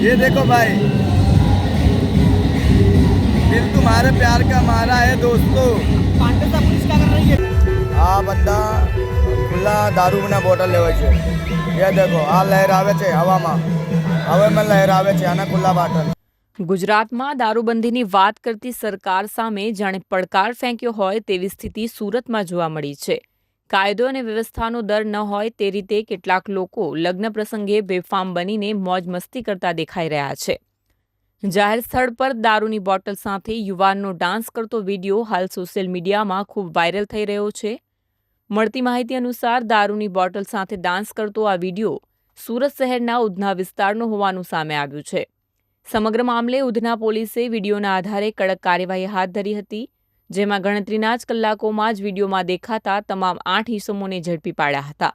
ये देखो भाई, दिल तुम्हारे प्यार का मारा है दोस्तों। पांडेसरा पुलिस क्या कर रही है? आ बंदा खुला दारूना बोटल लेवे છે। ये देखो आ लहरावे છે હવામાં, હવે મેં લહેરાવે છે આના ખુલ્લા બોટલ। ગુજરાતમાં દારૂબંધીની વાત કરતી સરકાર સામે જાણે પડકાર ફેંક્યો હોય તેવી સ્થિતિ સુરતમાં જોવા મળી છે। કાયદો અને વ્યવસ્થાનો દર ન હોય તે રીતે કેટલાક લોકો લગ્ન પ્રસંગે બેફામ બનીને મોજ મસ્તી કરતા દેખાઈ રહ્યા છે। જાહેર સ્થળ પર દારૂની બોટલ સાથે યુવાનનો ડાન્સ કરતો વિડીયો હાલ સોશિયલ મીડિયામાં ખૂબ વાયરલ થઈ રહ્યો છે। મળતી માહિતી અનુસાર દારૂની બોટલ સાથે ડાન્સ કરતો આ વિડીયો સુરત શહેરના ઉધના વિસ્તારનો હોવાનું સામે આવ્યું છે। સમગ્ર મામલે ઉધના પોલીસે વિડીયોના આધારે કડક કાર્યવાહી હાથ ધરી હતી, જેમાં ગણતરીના જ કલાકોમાં જ વિડીયોમાં દેખાતા તમામ 8 ઇસમોને ઝડપી પાડ્યા હતા।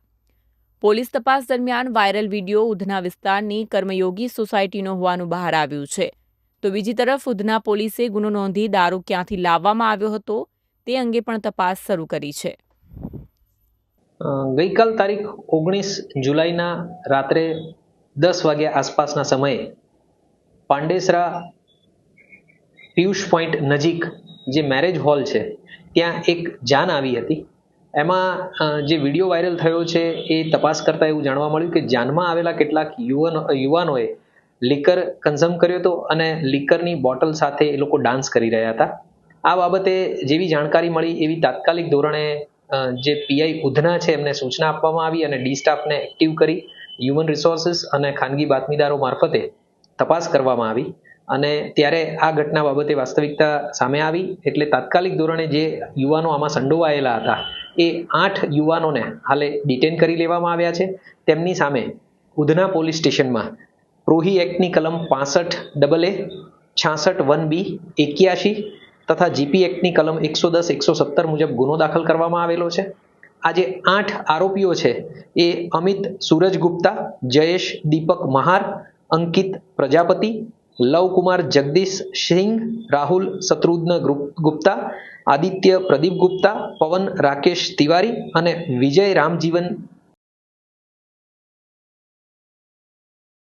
પોલીસ તપાસ દરમિયાન વાયરલ વિડીયો ઉધના વિસ્તારની કર્મયોગી સોસાયટીનો હોવાનું બહાર આવ્યું છે, તો બીજી તરફ ઉધના પોલીસે ગુનો નોંધી દારૂ ક્યાંથી લાવવામાં આવ્યો હતો તે અંગે પણ તપાસ શરૂ કરી છે। ગઈકાલ તારીખ 19 જુલાઈના રાત્રે 10 વાગ્યા આસપાસના સમયે પાંડેસરા પિયુષ પોઈન્ટ નજીક જે મેરેજ હોલ છે ત્યાં એક જાન આવી હતી। એમાં જે વિડીયો વાયરલ થયો છે એ તપાસ કરતાં એવું જાણવા મળ્યું કે જાનમાં આવેલા કેટલાક યુવાનોએ લીકર કન્ઝ્યુમ કર્યો હતો અને લીકરની બોટલ સાથે એ લોકો ડાન્સ કરી રહ્યા હતા। આ બાબતે જેવી જાણકારી મળી એવી તાત્કાલિક ધોરણે જે પીઆઈ ઉધના છે એમને સૂચના આપવામાં આવી અને ડી સ્ટાફને એક્ટિવ કરી હ્યુમન રિસોર્સિસ અને ખાનગી બાતમીદારો મારફતે તપાસ કરવામાં આવી અને ત્યારે આ ઘટના બાબતે વાસ્તવિકતા સામે આવી। એટલે તાત્કાલિક ધોરણે જે યુવાનો આમાં સંડોવાયેલા હતા એ 8 યુવાનોને હાલે ડિટેન કરી લેવામાં આવ્યા છે। તેમની સામે ઉધના પોલીસ સ્ટેશનમાં પ્રોહી એક્ટની કલમ 65AA, 66 1B, 81 તથા જીપી એક્ટની કલમ 110, 117 મુજબ ગુનો દાખલ કરવામાં આવેલો છે। આ જે 8 આરોપીઓ છે એ અમિત સૂરજ ગુપ્તા, જયેશ દીપક મહાર, અંકિત પ્રજાપતિ, લવકુમાર જગદીશ સિંહ, રાહુલ શત્રુઘ્ન ગુપ્તા, આદિત્ય પ્રદીપ ગુપ્તા, પવન રાકેશ તિવારી અને વિજય રામજીવન